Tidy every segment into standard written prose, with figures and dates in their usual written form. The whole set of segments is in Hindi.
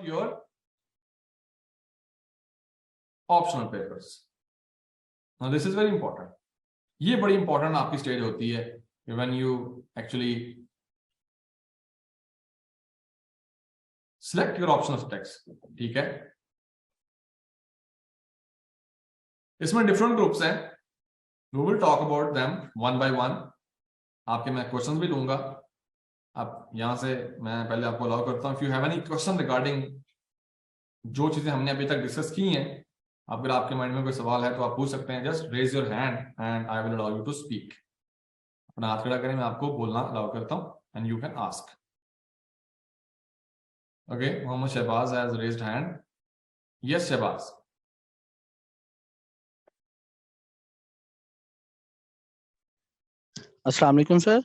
your optional papers. Now this is very important. ये बड़ी important आपकी stage होती है when you actually select your optional text. ठीक है, इसमें different groups हैं. We will talk about them one by one. आपके मैं questions भी लूंगा. आप यहां से मैं पहले आपको अलाउ करता हूं. If you have any question regarding जो चीजें हमने अभी तक डिस्कस की हैं, अगर आपके माइंड में कोई सवाल है तो आप पूछ सकते हैं. Just raise your hand and I will allow you to speak. अपना हाथ खड़ा करें, मैं आपको बोलना अलाउ करता हूं and you can ask. Okay, Mohammad Shahbaz has raised hand. Yes Shahbaz. अस्सलाम वालेकुम सर.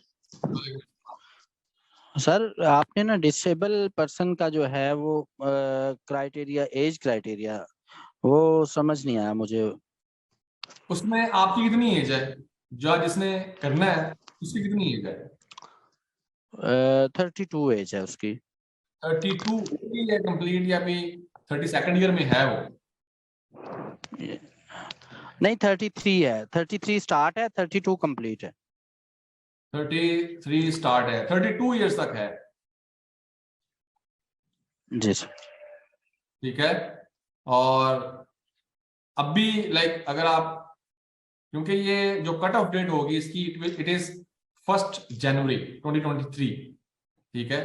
सर आपने ना डिसेबल पर्सन का जो है वो क्राइटेरिया, एज क्राइटेरिया, वो समझ नहीं आया मुझे. उसमें आपकी कितनी एज है? जो जिसने करना है उसकी कितनी एज है? 32 एज है उसकी. 32 है कंप्लीट या भी 32nd ईयर में है वो? नहीं 33 है. 33 स्टार्ट है, 32 कंप्लीट है. 33 स्टार्ट है, 32 इयर्स तक है. जी सर. ठीक है. और अब भी लाइक अगर आप, क्योंकि ये जो कट ऑफ डेट होगी इसकी इट इज 1 जनवरी 2023. ठीक है,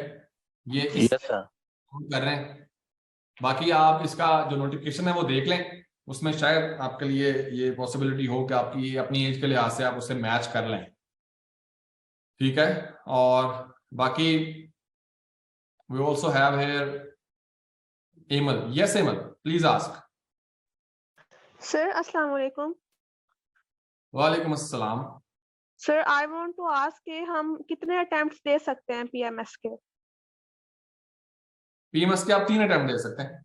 ये इस कर रहे हैं. बाकी आप इसका जो नोटिफिकेशन है वो देख लें, उसमें शायद आपके लिए ये पॉसिबिलिटी हो कि आपकी अपनी एज के लिहाज से आप उससे मैच कर लें. ठीक है. और बाकी we also have here Aimal. Yes Aimal, please ask. Sir अस्सलाम वालेकुम. वालेकुम अस्सलाम. Sir I want to ask कि हम कितने अटेम्प्ट्स दे सकते हैं पीएमएस के? पीएमएस के आप 3 अटेम्प्ट दे सकते हैं.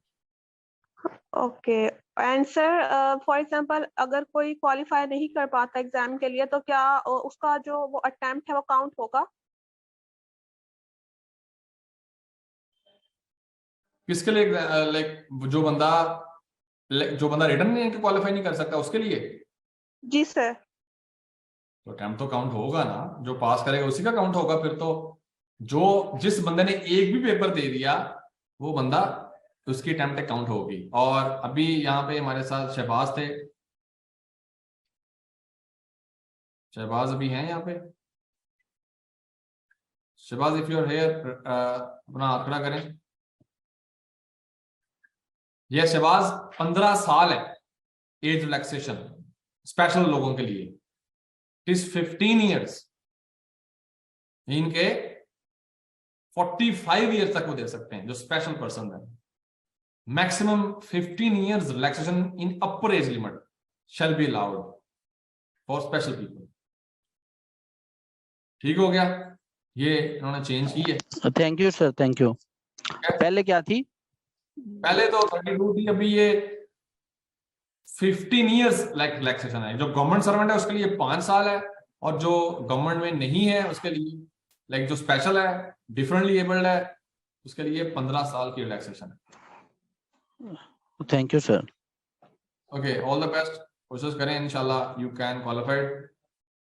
Okay. And sir for example अगर कोई क्वालिफाई नहीं कर पाता एग्जाम के लिए तो क्या उसका जो वो अटेम्प्ट है वो काउंट होगा? किसके लिए? लाइक जो बंदा रिटर्न नहीं क्वालिफाई नहीं कर सकता उसके लिए? जी सर. तो अटेम्प्ट तो काउंट होगा ना. जो पास करेगा उसी का काउंट होगा. फिर तो जो जिस बंदे ने एक भी पेपर दे दिया वो बंदा, उसकी अटेम्प्ट काउंट होगी. और अभी यहाँ पे हमारे साथ शहबाज थे. शहबाज अभी हैं यहाँ पे? Shahbaz if you are here, अपना हाथ खड़ा करें. यह शहबाज 15 साल है एज रिलैक्सेशन स्पेशल लोगों के लिए. It is 15 years. इनके 45 ईयर्स तक वो दे सकते हैं जो स्पेशल पर्सन है. Maximum 15 years relaxation in upper age limit shall be allowed for special people. ठीक हो गया, ये इन्होंने चेंज की है. Thank you sir, thank you. पहले क्या थी? पहले तो 32 थी, अभी ये 15 years रिलैक्सेशन है. जो गवर्नमेंट सर्वेंट है उसके लिए 5 साल है, और जो गवर्नमेंट में नहीं है उसके लिए, लाइक जो स्पेशल है, डिफरेंटली एबल्ड है, उसके लिए 15 साल की रिलैक्सेशन है. Thank you sir. Okay, all the best. कोशिश करें, इंशाल्लाह यू कैन क्वालिफाइड.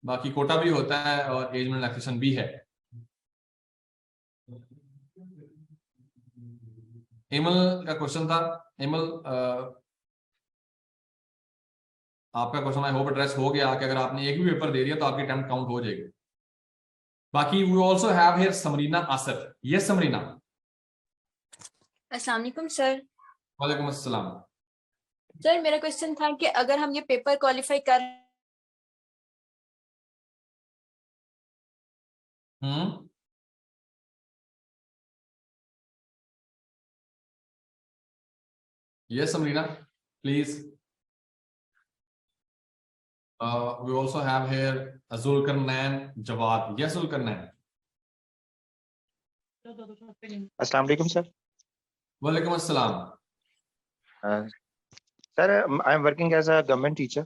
बाकी कोटा भी होता है और एज में रिलैक्सेशन भी है. एमल का क्वेश्चन था. एमल, आपका क्वेश्चन आई होप एड्रेस हो गया कि अगर आपने एक भी पेपर दे दिया तो आपकी अटेम्प्ट काउंट हो जाएगी. बाकी we also have here Samreena Asif. Yes Samreena. अस्सलाम वालेकुम सर. वालेकुम अस्सलाम. सर मेरा क्वेश्चन था कि अगर हम ये पेपर क्वालिफाई कर Yes, Samrina, please. We also have here Zulkarnain Jawad. Yes, Zulkarnain. अस्सलाम वालेकुम सर. वालेकुम अस्सलाम. Sir I am working as a government teacher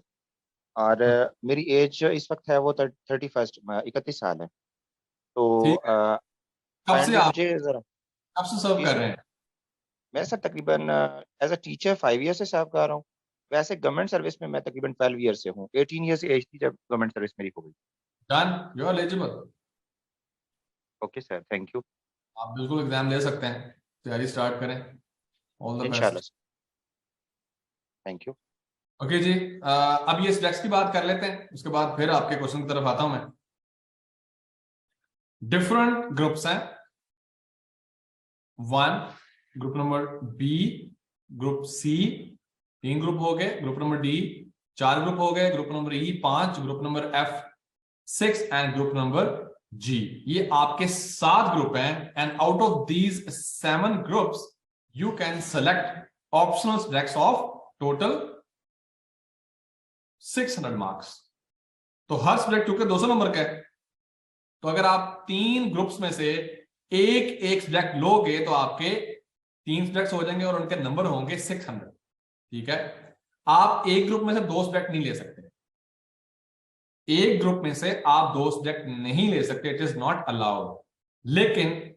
और मेरी एज इस वक्त है वो 31 साल है. तो कब से आप मुझे जरा कब से सर्व कर रहे हैं? मैं सर तकरीबन एज अ टीचर 5 ईयर से सर्व कर रहा हूँ। वैसे गवर्नमेंट सर्विस में मैं तकरीबन 12 ईयर से हूँ। 18 ईयर की एज थी जब गवर्नमेंट सर्विस मेरी हो गई। Done, you are eligible. Okay sir, thank you. आप बिल्कुल एग्जाम दे सकते हैं, तैयारी स्टार्ट करें। ऑल द इंशाल्लाह best. Sir, thank you. Okay जी, अब ये स्लैक्स की बात कर लेते हैं, उसके बाद फिर आपके क्वेश्चन की तरफ आता हूं मैं। डिफरेंट ग्रुप्स हैं, 1 group number B, group C 3 group हो गए, ग्रुप नंबर डी 4 ग्रुप हो गए, group number E 5, group number F 6 and group number G. ये आपके 7 ग्रुप हैं and out of these 7 groups you can select optional subjects of total 600 marks. तो हर सब्जेक्ट चूंकि 200 नंबर का है, तो अगर आप 3 ग्रुप्स में से एक सब्जेक्ट लोगे तो आपके 3 सब्जेक्ट्स हो जाएंगे और उनके नंबर होंगे 600। ठीक है, आप एक ग्रुप में से 2 सब्जेक्ट नहीं ले सकते, एक ग्रुप में से आप 2 सब्जेक्ट नहीं ले सकते, इट इज नॉट अलाउड। लेकिन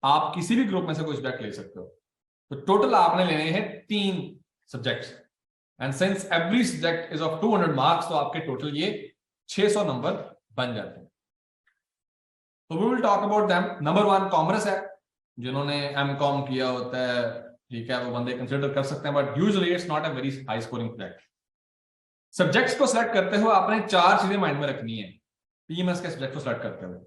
आप किसी भी ग्रुप में से कोई सब्जेक्ट ले सकते हो। तो टोटल आपने लेने हैं 3 subjects and since every subject is of 200 marks, तो आपके टोटल ये 600 नंबर बन जाते हैं। तो we will talk about them. Number 1 commerce है, जिन्होंने एमकॉम किया होता है, ठीक है, वो बंदे कंसिडर कर सकते हैं, but usually it's not a very high scoring subject. Subjects को सिलेक्ट करते हुए आपने 4 चीजें माइंड में रखनी है पीएमएस के सब्जेक्ट को सिलेक्ट करते हुए।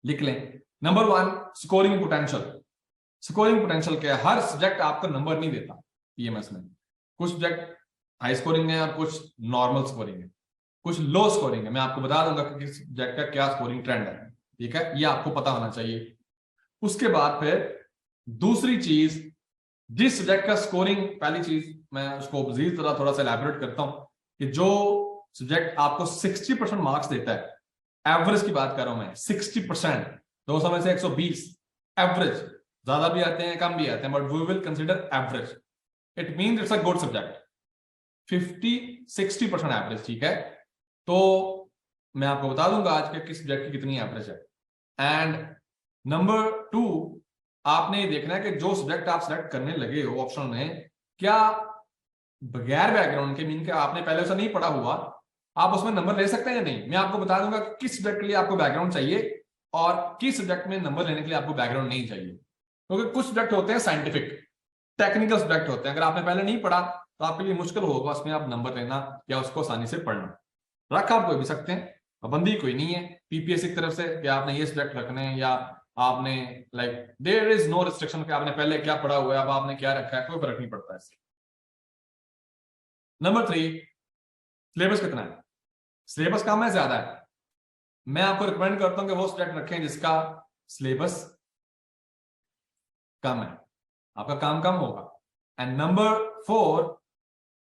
लिख लें। Number 1 scoring potential. Scoring potential क्या है? हर सब्जेक्ट आपको नंबर नहीं देता पीएमएस में। कुछ सब्जेक्ट हाई स्कोरिंग है और कुछ नॉर्मल स्कोरिंग है, कुछ लो स्कोरिंग है। मैं आपको बता दूंगा कि किस सब्जेक्ट का क्या स्कोरिंग ट्रेंड है, ठीक है, ये आपको पता होना चाहिए। उसके बाद फिर दूसरी चीज, जिस सब्जेक्ट का स्कोरिंग, पहली चीज मैं उसको मजीद थोड़ा सा एलैबोरेट करता हूं कि जो सब्जेक्ट आपको 60% मार्क्स देता है, एवरेज की बात कर रहा हूं मैं, 60%, 200 में से 120 एवरेज, ज्यादा भी आते हैं कम भी आते हैं, but we will consider average. It means it's a good subject. 50-60% average, ठीक है। तो मैं आपको बता दूंगा आज के किस सब्जेक्ट की कितनी एवरेज है। एंड नंबर 2, आपने ये देखना है कि जो सब्जेक्ट आप सेलेक्ट करने लगे हो ऑप्शन में, क्या बगैर बैकग्राउंड के, मीन के आपने पहले उसे नहीं पढ़ा हुआ, आप उसमें नंबर ले सकते हैं या नहीं। मैं आपको बता दूंगा कि किस सब्जेक्ट के लिए आपको बैकग्राउंड चाहिए और किस सब्जेक्ट में नंबर लेने के लिए आपको बैकग्राउंड नहीं चाहिए। क्योंकि कुछ सब्जेक्ट होते हैं साइंटिफिक, टेक्निकल सब्जेक्ट होते हैं, अगर आपने पहले नहीं पढ़ा तो आपके लिए मुश्किल होगा उसमें आप नंबर लेना या उसको आसानी से पढ़ना। रख आप कोई भी सकते हैं, पाबंदी कोई नहीं है पीपीएससी की तरफ से कि आपने ये सब्जेक्ट रखने हैं, या आपने like there is no restriction कि आपने पहले क्या पढ़ा हुआ है, अब आपने क्या रखा है, कोई फर्क नहीं पड़ता इससे। नंबर 3, सिलेबस कितना है? सिलेबस कम है ज्यादा है? मैं आपको रिकमेंड करता हूं कि वो सब्जेक्ट रखें जिसका सिलेबस कम है, आपका काम कम होगा। एंड नंबर 4,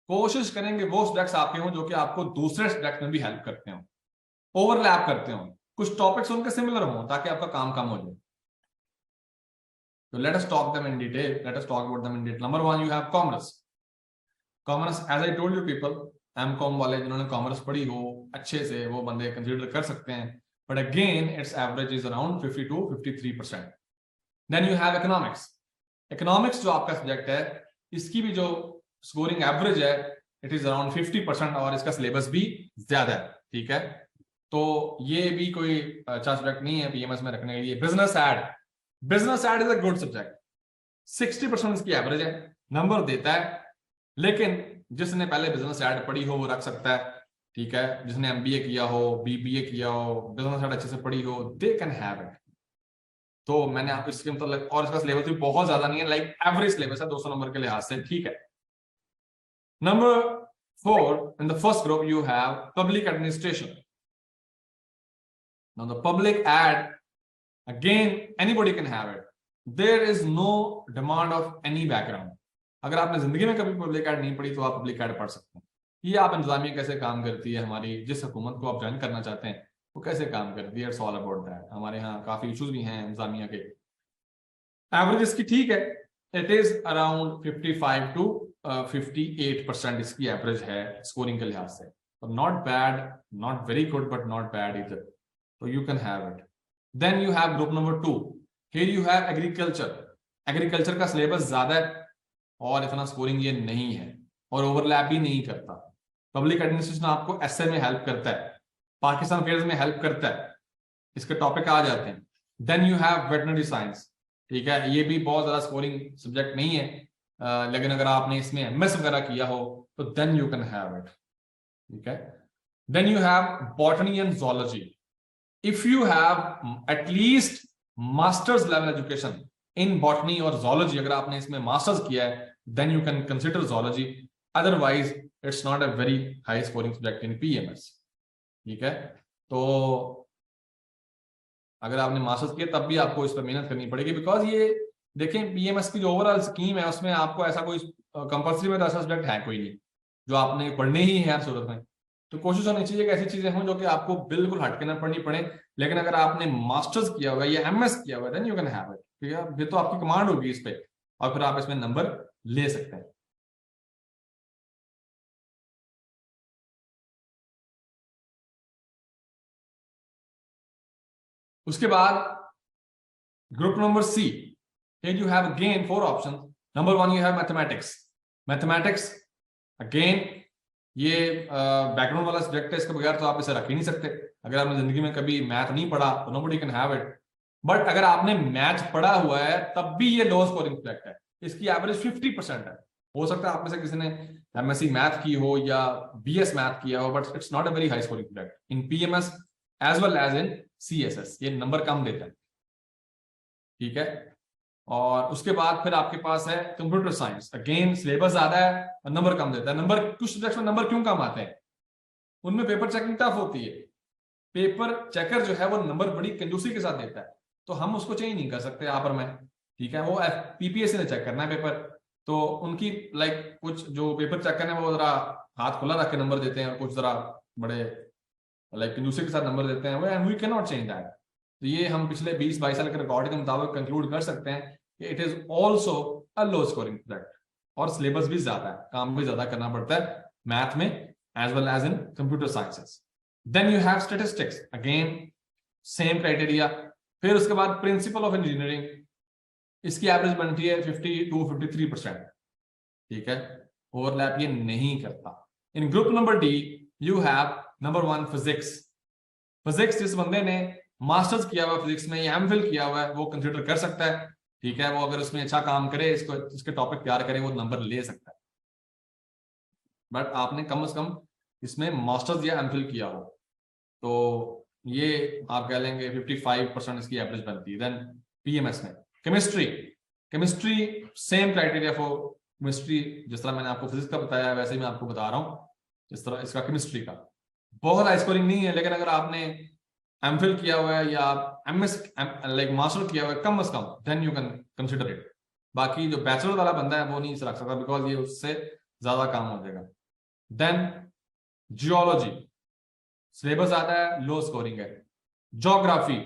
कोशिश करेंगे वो सब्जेक्ट्स आपके हों जो कि आपको दूसरे सब्जेक्ट में भी हेल्प करते हो, ओवरलैप करते हो, कुछ टॉपिक्स उनके सिमिलर हो, ताकि आपका काम कम हो जाए। तो let us talk them in detail, let us talk about them in detail. Number 1 you have commerce. Commerce, as I told you people, MCom वाले जिन्होंने कॉमर्स पढ़ी हो अच्छे से, वो बंदे कंसीडर कर सकते हैं, but again it's average is around 52-53%। Then you have economics. Economics जो आपका सब्जेक्ट है, इसकी भी जो स्कोरिंग एवरेज है इट इज अराउंड 50% और इसका सिलेबस भी ज्यादा है, ठीक है। तो ये भी कोई अच्छा सब्जेक्ट नहीं है पीएमएस में रखने के लिए। Business ed, business ed is a good subject, 60% इसकी एवरेज है, नंबर देता है, लेकिन जिसने पहले बिजनेस एड पढ़ी हो वो रख सकता है, ठीक है। जिसने एमबीए किया हो, बीबीए किया हो, बिजनेस एड अच्छे से पढ़ी हो, दे कैन हैव इट। तो मैंने आपको इसके मतलब, और इसका सिलेबस भी बहुत ज्यादा नहीं है, लाइक एवरेज सिलेबस है 200 नंबर के लिहाज से, ठीक है। Number 4, in the first group you have public administration. Now the public ad, again anybody can have it. There is no demand of any background. अगर आपने जिंदगी में कभी पब्लिक एड नहीं पढ़ी तो आप पब्लिक एड पढ़ सकते हैं। ये आप इंतजामिया कैसे काम करती है, हमारी जिस हुकूमत को आप ज्वाइन करना चाहते हैं वो कैसे काम करती है, इट्स ऑल अबाउट दैट। हमारे यहाँ काफी इश्यूज भी हैं इंतजामिया के। एवरेज इसकी ठीक है, इट इज अराउंड 55-58% इसकी एवरेज है स्कोरिंग के लिहाज से। Not bad, not very good, but not bad इधर, तो you can have it. Then you have group number 2, here you have agriculture. Agriculture का सिलेबस ज्यादा है, और इतना स्कोरिंग ये नहीं है और ओवरलैप भी नहीं करता। पब्लिक एडमिनिस्ट्रेशन आपको एसए में हेल्प करता है, पाकिस्तान अफेयर्स में हेल्प करता है, इसके टॉपिक आ जाते हैं। Then you have veterinary science, ठीक है, ये भी बहुत ज्यादा स्कोरिंग सब्जेक्ट नहीं है, लेकिन अगर आपने इसमें एमएस वगैरह किया हो तो then you can have it, ठीक है। Then you have botany and zoology. If you have at least master's level education in botany or zoology, अगर आपने इसमें मास्टर्स किया है, then you can consider zoology. Otherwise, it's not a very high scoring subject in PMS. ठीक है, तो अगर आपने मास्टर्स किया तब भी आपको इस पर मेहनत करनी पड़ेगी, बिकॉज ये देखें PMS की जो ओवरऑल स्कीम है उसमें आपको ऐसा कोई कंपल्सरी में तो ऐसा सब्जेक्ट है कोई नहीं जो आपने पढ़ने ही है हर सूरत में। तो कोशिश होनी चाहिए कि ऐसी चीजें हों जो कि आपको बिल्कुल हटके ना पढ़नी पड़े, लेकिन अगर आपने मास्टर्स किया हुआ या एमएस किया हुआ then you can have it, ठीक है, ये तो आपकी कमांड होगी इस पे और फिर आप इसमें नंबर ले सकते हैं। उसके बाद group number C, here you have again 4 options. Number 1 you have mathematics. Mathematics again ये बैकग्राउंड वाला सब्जेक्ट है, इसके बगैर तो आप इसे रख ही नहीं सकते। अगर आपने जिंदगी में कभी मैथ नहीं पढ़ा तो nobody can have it. But अगर आपने मैथ पढ़ा हुआ है तब भी ये लो स्कोरिंग सब्जेक्ट है, इसकी एवरेज 50% है। हो सकता है आप में से किसी ने एमएससी मैथ की हो या बीएस मैथ किया हो, but it's not a very high scoring subject in PMS as well as in CSS, ये नंबर कम देता है, ठीक है। और उसके बाद फिर आपके पास है कंप्यूटर साइंस, अगेन सिलेबस ज्यादा है और नंबर कम देता है। नंबर कुछ सब्जेक्ट्स में नंबर क्यों कम आते हैं, उनमें पेपर चेकिंग टफ होती है, पेपर चेकर जो है वो नंबर बड़ी कंजूसी के साथ देता है, तो हम उसको चेंज नहीं कर सकते यहाँ पर मैं, ठीक है। वो पीपीएससी ने चेक करना है पेपर, तो उनकी लाइक कुछ जो पेपर चेक करने वो जरा हाथ खुला रख के नंबर देते हैं और कुछ जरा बड़े लाइक कंजूसी के साथ नंबर देते हैं, and we can not change that. तो ये हम पिछले 20-22 साल के रिकॉर्ड के मुताबिक कंक्लूड कर सकते हैं कि it is also a low scoring subject, और सिलेबस भी ज्यादा है, काम भी ज्यादा करना पड़ता है मैथ में as well as in computer sciences. Then you have statistics, again same criteria. फिर उसके बाद प्रिंसिपल ऑफ इंजीनियरिंग, इसकी एवरेज बनती है 50 to 53%, ठीक है, ओवरलैप ये नहीं करता। In group number D you have number 1 physics. Physics जिस बंदे ने मास्टर्स किया हुआ फिजिक्स में या एमफिल किया हुआ है वो कंसिडर कर सकता है, ठीक है, वो अगर उसमें अच्छा काम करे, इसके टॉपिक तैयार करे, वो नंबर ले सकता है। बट आपने कम से कम इसमें मास्टर्स या एमफिल किया हो, तो ये आप कह लेंगे 55% इसकी एवरेज बनती है। देन पीएमएस में chemistry same criteria for chemistry, जिस तरह मैंने आपको फिजिक्स का बताया वैसे ही मैं आपको बता रहा हूँ, जिस तरह इसका केमिस्ट्री का बहुत हाई स्कोरिंग नहीं है, लेकिन अगर आपने एमफिल किया हुआ है या एमएस लाइक मास्टर किया हुआ है कम से कम, then you can consider it. बाकी जो बैचलर वाला बंदा है वो नहीं रख सकता, बिकॉज ये उससे ज्यादा काम हो जाएगा। देन जियोलॉजी, सिलेबस ज्यादा है, लो स्कोरिंग है। ज्योग्राफी,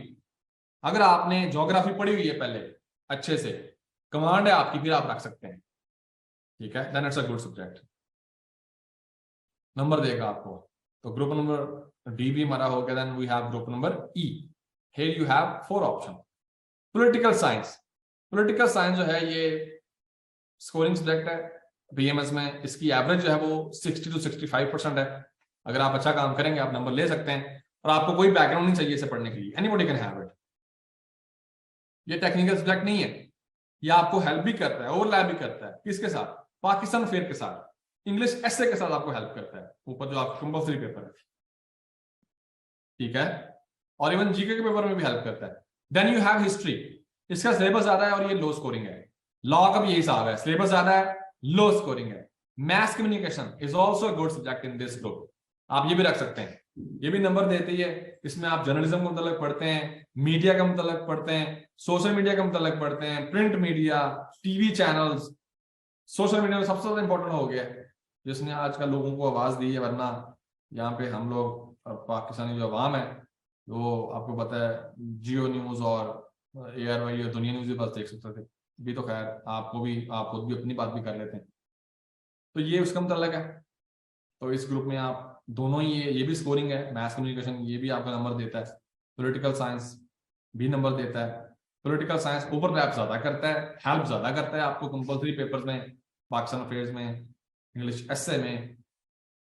अगर आपने ज्योग्राफी पढ़ी हुई है पहले अच्छे से, कमांड है आपकी, फिर आप रख सकते हैं, ठीक है, then it's a good subject, number देगा आपको। तो ग्रुप नंबर डी भी हमारा हो गया। Then we have group number E, here you have 4 option. Political science जो है ये स्कोरिंग सब्जेक्ट है बीएमएस में, इसकी एवरेज जो है वो 60 to 65% है। अगर आप अच्छा काम करेंगे आप नंबर ले सकते हैं, और आपको कोई बैकग्राउंड नहीं चाहिए इसे पढ़ने के लिए, एनीबॉडी कैन हैव इट। ये टेक्निकल सब्जेक्ट नहीं है, ये आपको हेल्प भी करता है, ओवरलैप भी करता है, किसके साथ, पाकिस्तान अफेयर के साथ, इंग्लिश एसे के साथ आपको हेल्प करता है, ऊपर जो आपका कंपल्सरी पेपर है, ठीक है, और इवन जीके के पेपर में भी हेल्प करता है। देन यू हैव हिस्ट्री, इसका सिलेबस ज्यादा है और ये लो स्कोरिंग है। लॉ का भी यही हिसाब है, सिलेबस ज्यादा है, लो स्कोरिंग है। Math communication is also a good subject in this group, आप ये भी रख सकते हैं, ये भी नंबर देती है। इसमें आप जर्नलिज्म का मतलब पढ़ते हैं, मीडिया का मतलब पढ़ते हैं, सोशल मीडिया का मतलब पढ़ते हैं, print media, TV channels. Social media में सबसे ज्यादा इंपॉर्टेंट हो गया है, जिसने आजकल लोगों को आवाज दी है, वरना यहाँ पे हम लोग पाकिस्तानी जो अवाम है वो आपको पता है जियो न्यूज और ARY और दुनिया न्यूज भी बस देख सकते थे, भी तो खैर आप खुद भी अपनी बात भी कर लेते हैं, तो ये उसका मतलब है। तो इस ग्रुप में आप दोनों ही, ये भी स्कोरिंग है, मैथ्स कम्युनिकेशन ये भी आपका नंबर देता है, पॉलिटिकल साइंस भी नंबर देता है। पॉलिटिकल साइंस ओवरलैप ज्यादा करता है, हेल्प ज्यादा करता है आपको कंपल्सरी पेपर्स में, पाकिस्तान अफेयर्स में, इंग्लिश एसए में।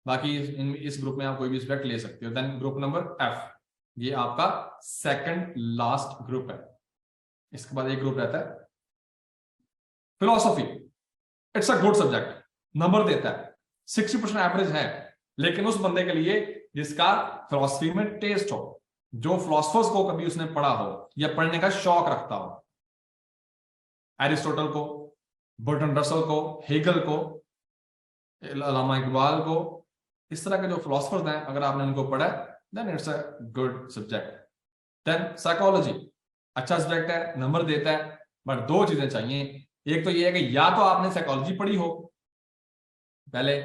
बाकी इस ग्रुप में आप कोई भी सब्जेक्ट ले सकते हो। देन ग्रुप नंबर एफ, ये आपका सेकंड लास्ट ग्रुप है। इसके बाद एक ग्रुप रहता है philosophy. It's a good subject, number देता है, 60% एवरेज है, लेकिन उस बंदे के लिए जिसका फिलोसफी में टेस्ट हो, जो फिलोसफर्स को कभी उसने पढ़ा हो या पढ़ने का शौक रखता हो, एरिस्टोटल को, बर्टन रसल को, हेगल को, अल्लामा इकबाल को, इस तरह के जो फिलोसफर्स हैं, अगर आपने उनको पढ़ा then it's a good subject. Then psychology अच्छा सब्जेक्ट है, नंबर देता है, बट दो चीजें चाहिए। एक तो ये है कि या तो आपने साइकोलॉजी पढ़ी हो पहले,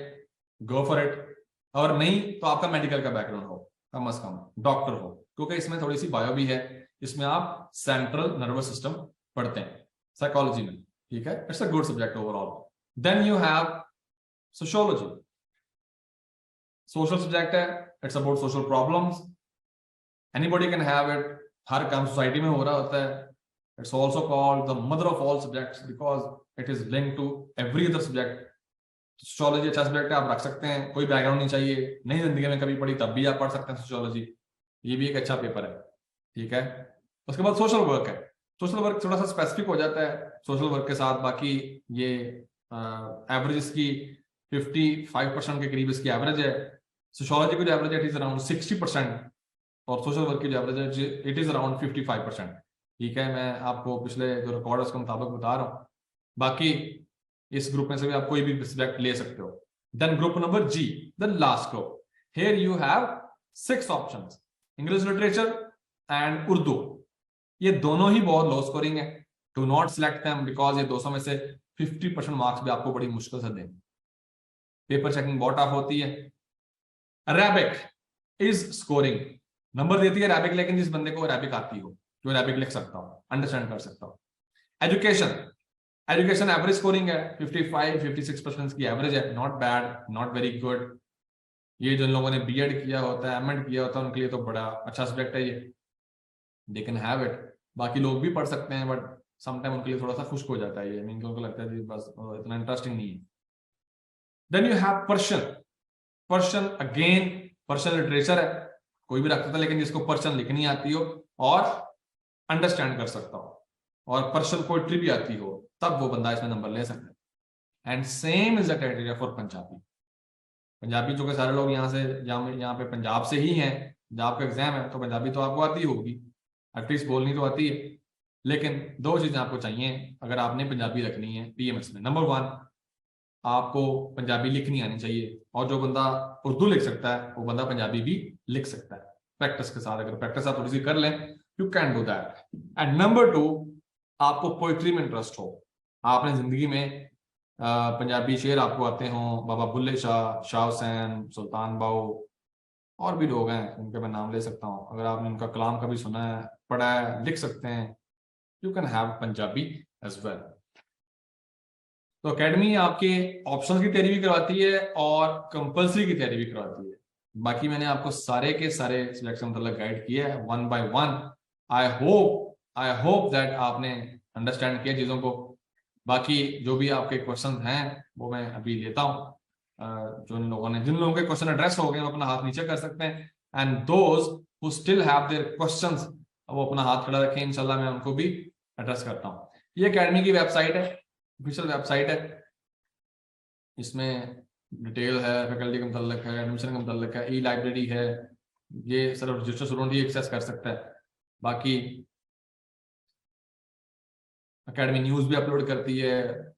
गो फॉर इट, और नहीं तो आपका मेडिकल का बैकग्राउंड हो, कम से कम डॉक्टर हो, क्योंकि इसमें थोड़ी सी बायो भी है, इसमें आप सेंट्रल नर्वस सिस्टम पढ़ते हैं साइकोलॉजी में, ठीक है। It's a good subject overall. Then you have sociology, social subject है, it's about social problems, anybody can have it, हर काम सोसाइटी में हो रहा होता है। It's also called the mother of all subjects because it is linked to every other subject. Sociology अच्छा सब्जेक्ट है, आप रख सकते हैं, कोई बैकग्राउंड नहीं चाहिए, नई जिंदगी में कभी पढ़ी तब भी आप पढ़ सकते हैं सोशियोलॉजी, ये भी एक अच्छा पेपर है, ठीक है। उसके बाद सोशल वर्क है, सोशल वर्क थोड़ा सा स्पेसिफिक हो जाता है सोशल वर्क के साथ, बाकी ये एवरेज इसकी 55% के करीब इसकी एवरेज है। सोशियोलॉजी की जो एवरेज है इट इज अराउंड 60% और सोशल वर्क की जो एवरेज है इट इज अराउंड 55%, ठीक है। मैं आपको पिछले जो रिकॉर्ड है उसके मुताबिक बता रहा हूँ, बाकी इस ग्रुप में से भी आप कोई भी सब्जेक्ट ले सकते हो। Then group number G, the last group, here you have 6 options, English literature and Urdu. ये दोनों ही बहुत लो स्कोरिंग है, do not select them because ये 200 में से 50% मार्क्स भी आपको बड़ी मुश्किल से देंगे, पेपर चेकिंग बहुत टफ होती है। अरेबिक इज स्कोरिंग, नंबर देती है अरेबिक, लेकिन जिस बंदे को अरेबिक आती हो, जो अरेबिक लिख सकता हो, अंडरस्टैंड कर सकता हो। एजुकेशन एवरेज स्कोरिंग है, 55-56% की एवरेज है, not bad, not very good. ये जो लोगों ने बीएड किया होता है, एमएड किया होता है, उनके लिए तो बड़ा अच्छा सब्जेक्ट है ये, दे कैन हैव इट। बाकी लोग भी पढ़ सकते हैं, बट समटाइम उनके लिए थोड़ा सा खुश्क हो जाता है ये, मीन उनको लगता है बस इतना इंटरेस्टिंग नहीं है। Then you have Persian again, Persian literature है, कोई भी रखता था, लेकिन जिसको पर्शियन लिखनी आती हो और अंडरस्टैंड कर सकता हो और पर्शियन पोएट्री भी आती हो, तब वो बंदा इसमें नंबर ले सकता है। And same is the criteria for Punjabi, जो कि सारे लोग यहाँ से यहाँ पे पंजाब से ही हैं, जब आपका एग्जाम है तो पंजाबी तो आपको आती होगी, एटलीस्ट बोलनी तो आती है। लेकिन दो चीजें आपको चाहिए अगर आपने पंजाबी रखनी है पीएमएस में। नंबर 1, आपको पंजाबी लिखनी आनी चाहिए, और जो बंदा उर्दू लिख सकता है वो बंदा पंजाबी भी लिख सकता है प्रैक्टिस के साथ। अगर प्रैक्टिस आप थोड़ी सी कर लें, you can do that. And number 2, आपको पोइट्री में इंटरेस्ट हो, आपने जिंदगी में पंजाबी शेर आपको आते हों, बाबा बुल्ले शाह, शाह हुसैन, सुल्तान बाऊ, और भी लोग हैं उनके मैं नाम ले सकता हूँ, अगर आपने उनका कलाम कभी सुना है, पढ़ा है, लिख सकते हैं, you can have Punjabi as well. तो एकेडमी आपके ऑप्शंस की तैयारी भी करवाती है और कंपल्सरी की तैयारी भी करवाती है। बाकी मैंने आपको सारे के सारे सिलेक्शन मतलब गाइड किया है 1 by 1। आई होप दैट आपने अंडरस्टैंड किया चीजों को। बाकी जो भी आपके क्वेश्चन हैं वो मैं अभी लेता हूँ। जिन लोगों के क्वेश्चन एड्रेस हो गए वो अपना हाथ नीचे कर सकते हैं, and those who still have their questions वो अपना हाथ खड़ा रखें, इंशाल्लाह मैं उनको भी एड्रेस करता हूँ। ये एकेडमी की वेबसाइट है, ऑफिशियल वेबसाइट है, इसमें डिटेल है, फैकल्टी का मुतल्लिक है, एडमिशन का मुतल्लिक है, ई लाइब्रेरी है, ये सिर्फ रजिस्टर्ड स्टूडेंट ही एक्सेस कर सकता है। बाकी एकेडमी न्यूज़ भी अपलोड करती है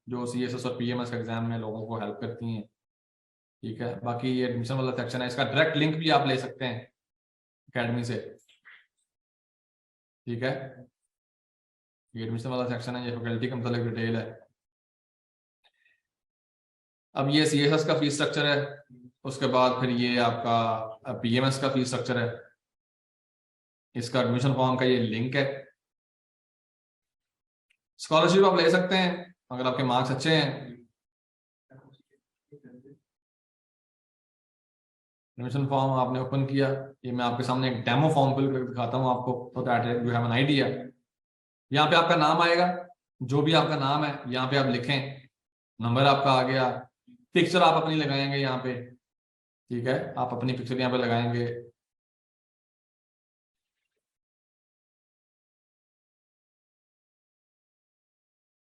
जो सीएसएस और पीएमएस के एग्जाम में लोगों को हेल्प करती हैं, ठीक है। बाकी ये एडमिशन वाला सेक्शन है, इसका डायरेक्ट लिंक भी आप ले सकते हैं एकेडमी से, ठीक है। ये एडमिशन वाला सेक्शन है, ये फैकल्टी का मुतल्लिक डिटेल है। अब ये सीएसएस का फीस स्ट्रक्चर है, उसके बाद फिर ये आपका पीएमएस का फीस स्ट्रक्चर है, इसका एडमिशन फॉर्म का ये लिंक है। स्कॉलरशिप आप ले सकते हैं अगर आपके मार्क्स अच्छे हैं। एडमिशन फॉर्म आपने ओपन किया, ये मैं आपके सामने एक डेमो फॉर्म फिल करके दिखाता हूँ आपको, so that you have an idea. यहाँ पे आपका नाम आएगा, जो भी आपका नाम है यहाँ पे आप लिखें, नंबर आपका आ गया। पिक्चर आप अपनी लगाएंगे यहाँ पे, ठीक है, आप अपनी पिक्चर यहाँ पे लगाएंगे।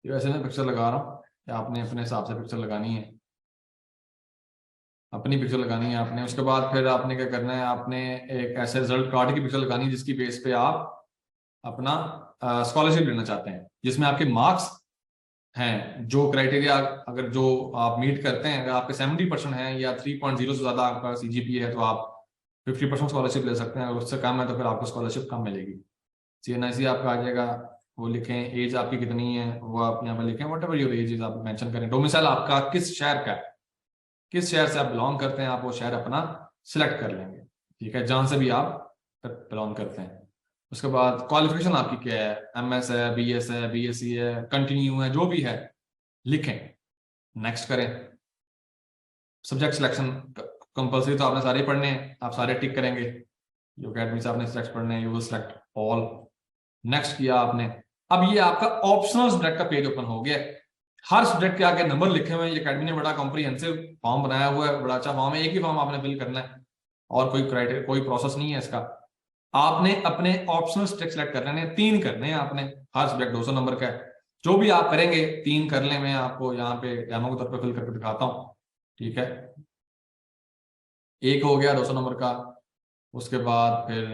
वैसे मैं पिक्चर लगा रहा हूँ, आपने अपने हिसाब से पिक्चर लगानी है, अपनी पिक्चर लगानी है आपने। उसके बाद फिर आपने क्या करना है, आपने एक ऐसे रिजल्ट कार्ड की पिक्चर लगानी है जिसकी बेस पे आप अपना स्कॉलरशिप लेना चाहते हैं, जिसमें आपके मार्क्स हैं, जो क्राइटेरिया अगर जो आप मीट करते हैं, अगर आपके 70% हैं या 3.0 से ज्यादा आपका CGPA है तो आप 50% स्कॉलरशिप ले सकते हैं। अगर उससे कम है तो फिर आपको स्कॉलरशिप कम मिलेगी। CNIC आपका आ जाएगा, वो लिखें, एज आपकी कितनी है वो आप यहाँ पे लिखें, what ever your age is आप मेंशन करें। डोमिसाइल आपका किस शहर का है, किस शहर से आप बिलोंग करते हैं, आप वो शहर अपना सिलेक्ट कर लेंगे, ठीक है, जहां से भी आप बिलोंग करते हैं। उसके बाद क्वालिफिकेशन आपकी क्या है, MS है, BS है, BSc है, कंटिन्यू है, जो भी है लिखें, नेक्स्ट करें। सब्जेक्ट सिलेक्शन कंपल्सरी तो आपने सारे पढ़ने हैं, आप सारे टिक करेंगे। जो अकेडमी से आपने सब्जेक्ट पढ़ने हैं, you will select all. Next किया आपने। अब ये आपका ऑप्शनल सब्जेक्ट का पेज ओपन हो गया। हर सब्जेक्ट के आगे नंबर लिखे हुए हैं। ये अकेडमी ने बड़ा कॉम्प्रिहेंसिव फॉर्म बनाया हुआ है, बड़ा अच्छा फॉर्म है। एक ही फॉर्म आपने फिल करना है और कोई क्राइटेरिया, कोई प्रोसेस नहीं है इसका। आपने अपने ऑप्शनल सब्जेक्ट सेलेक्ट करने हैं, 3 करने हैं आपने। हर सब्जेक्ट 200 नंबर का है। जो भी आप करेंगे 3 कर ले, मैं आपको यहाँ पे डेमो के तौर पे फिल करके दिखाता हूँ, ठीक है। एक हो गया 200 नंबर का। उसके बाद फिर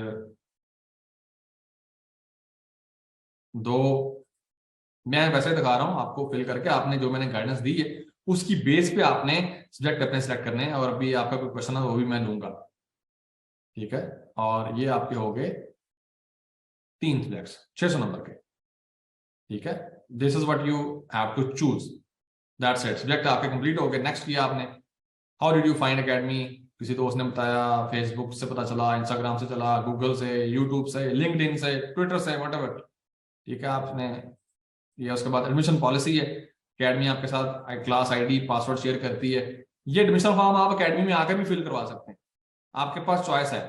2, मैं वैसे दिखा रहा हूं आपको फिल करके, आपने जो मैंने गाइडेंस दी है उसकी बेस पे आपने सब्जेक्ट अपने सेलेक्ट करने हैं। और अभी आपका कोई क्वेश्चन है वो भी मैं लूंगा, ठीक है। और ये आपके हो गए 3 सब्जेक्ट्स 600 नंबर के, ठीक है। This is what you have to choose, that's it. Subject आपके कंप्लीट हो गए। नेक्स्ट किया आपने, how did you find academy, किसी दोस्त ने बताया, फेसबुक से पता चला, इंस्टाग्राम से चला, गूगल से, यूट्यूब से, लिंक्डइन से, ट्विटर से, व्हाटएवर, ठीक है। आपने ये, उसके बाद एडमिशन पॉलिसी है, अकेडमी आपके साथ क्लास ID पासवर्ड शेयर करती है। ये एडमिशन फॉर्म आप अकेडमी में आकर भी फिल करवा सकते हैं, आपके पास चॉइस है,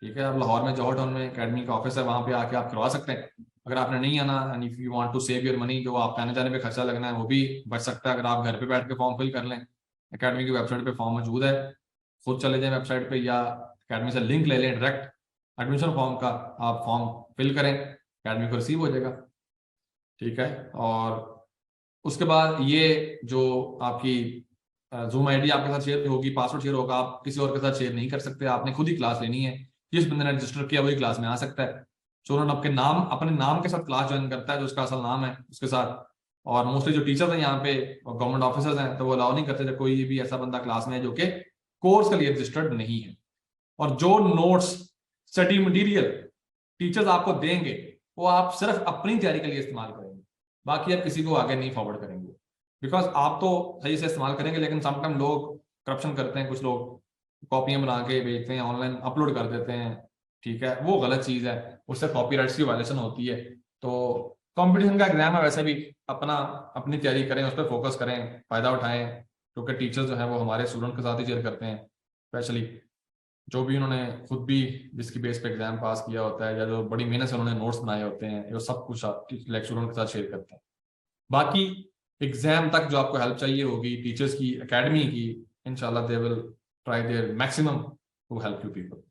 ठीक है। आप लाहौर में जौहर टाउन में अकेडमी का ऑफिस है, वहां पे आके आप करवा सकते हैं। अगर आपने नहीं आना, and if you want to save your money, जो आपके आने जाने पे खर्चा लगना है वो भी बच सकता है अगर आप घर पे बैठ के फॉर्म फिल कर लें। अकेडमी की वेबसाइट पे फॉर्म मौजूद है, खुद चले जाएं वेबसाइट पे या अकेडमी से लिंक ले लें डायरेक्ट एडमिशन फॉर्म का, आप फॉर्म फिल करें, अकेडमी को रिसीव हो जाएगा, ठीक है। और उसके बाद ये जो आपकी Zoom ID आपके साथ शेयर होगी, पासवर्ड शेयर होगा, आप किसी और के साथ शेयर नहीं कर सकते, आपने खुद ही क्लास लेनी है। जिस बंदे ने रजिस्टर किया वही क्लास में आ सकता है। स्टूडेंट आपके नाम, अपने नाम के साथ क्लास ज्वाइन करता है, जो उसका असल नाम है उसके साथ। और मोस्टली जो टीचर्स हैं यहाँ पे गवर्नमेंट ऑफिसर्स हैं, तो वो अलाउ नहीं करते जब कोई भी ऐसा बंदा क्लास में है जो कि कोर्स के लिए रजिस्टर्ड नहीं है। और जो नोट्स, स्टडी मटीरियल टीचर्स आपको देंगे वो आप सिर्फ अपनी तैयारी के लिए इस्तेमाल करेंगे, बाकी आप किसी को आगे नहीं फॉरवर्ड करेंगे। बिकॉज आप तो सही से इस्तेमाल करेंगे, लेकिन समटाइम लोग करप्शन करते हैं, कुछ लोग कॉपियां बना के भेजते हैं, ऑनलाइन अपलोड कर देते हैं, ठीक है। वो गलत चीज है, उससे कॉपीराइट्स की वायलेशन होती है। तो कंपटीशन का एग्जाम है, वैसे भी अपनी तैयारी करें, उस पर फोकस करें, फायदा उठाएं, क्योंकि टीचर्स जो है वो हमारे स्टूडेंट के साथ ही शेयर करते हैं, स्पेशली जो भी उन्होंने खुद भी जिसकी बेस पे एग्जाम पास किया होता है, या जो बड़ी मेहनत से उन्होंने नोट्स बनाए होते हैं, वो सब कुछ स्टूडेंट के साथ शेयर करते हैं। बाकी एग्जाम तक जो आपको हेल्प चाहिए होगी टीचर्स की, एकेडमी की, इंशाल्लाह they will try their maximum to help you people.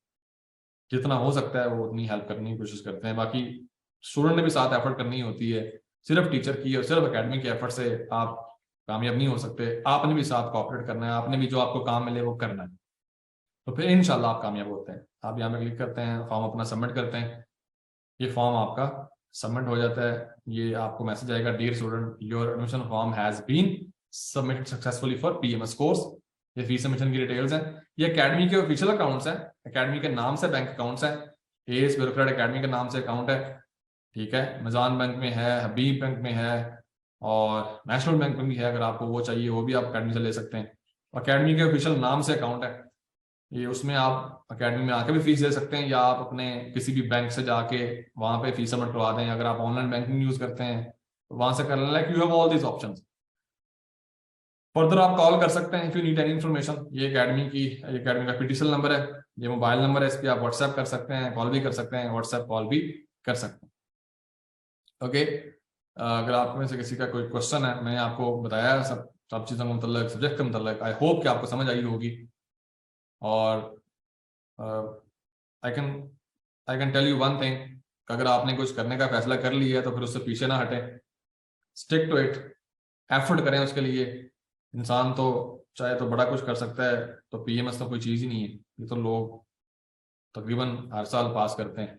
जितना हो सकता है वो उतनी हेल्प करने की कोशिश करते हैं। बाकी स्टूडेंट ने भी साथ एफर्ट करनी होती है, सिर्फ टीचर की और सिर्फ एकेडमी के एफर्ट से आप कामयाब नहीं हो सकते। आपने भी साथ कोऑपरेट करना है, आपने भी जो आपको काम मिले वो करना है, तो फिर इंशाल्लाह आप कामयाब होते हैं। आप यहाँ पे क्लिक करते हैं, फॉर्म अपना सबमिट करते हैं, ये फॉर्म आपका सबमिट हो जाता है। ये आपको मैसेज आएगा, dear student your admission form has been submitted successfully for PMS course. ये फीस सबमिशन की डिटेल्स हैं। ये एकेडमी के ऑफिशियल अकाउंट्स हैं, एकेडमी के नाम से बैंक अकाउंट्स हैं। एस ब्यूरोक्रेट एकेडमी के नाम से अकाउंट है, ठीक है। मिजान बैंक में है, हबीब बैंक में है और नेशनल बैंक में भी है। अगर आपको वो चाहिए वो भी आप अकेडमी से ले सकते हैं। अकेडमी के ऑफिशियल नाम से अकाउंट है ये, उसमें आप अकेडमी में आके भी फीस दे सकते हैं, या आप अपने किसी भी बैंक से जाके वहां पे फीस सबमिट करवा दें। अगर आप ऑनलाइन बैंकिंग यूज करते हैं तो वहां से कर लें। Like you have all these options. Further आप कॉल कर सकते हैं if you need any information. ये अकेडमी का PTCL नंबर है, ये मोबाइल नंबर है, इस पर आप व्हाट्सएप कर सकते हैं, कॉल भी कर सकते हैं, व्हाट्सएप कॉल भी कर सकते हैं। ओके, अगर आप में से किसी का कोई क्वेश्चन है, मैंने आपको बताया सब सब चीज़ों के मतलब सब्जेक्ट के मतलब आई होप कि आपको समझ आई होगी। और I can tell you one thing, अगर आपने कुछ करने का फैसला कर लिया है तो फिर उससे पीछे ना हटे, स्टिक टू इट, एफर्ट करें उसके लिए। इंसान तो चाहे तो बड़ा कुछ कर सकता है, तो पीएमएस तो कोई चीज़ ही नहीं है, ये तो लोग तकरीबन हर साल पास करते हैं।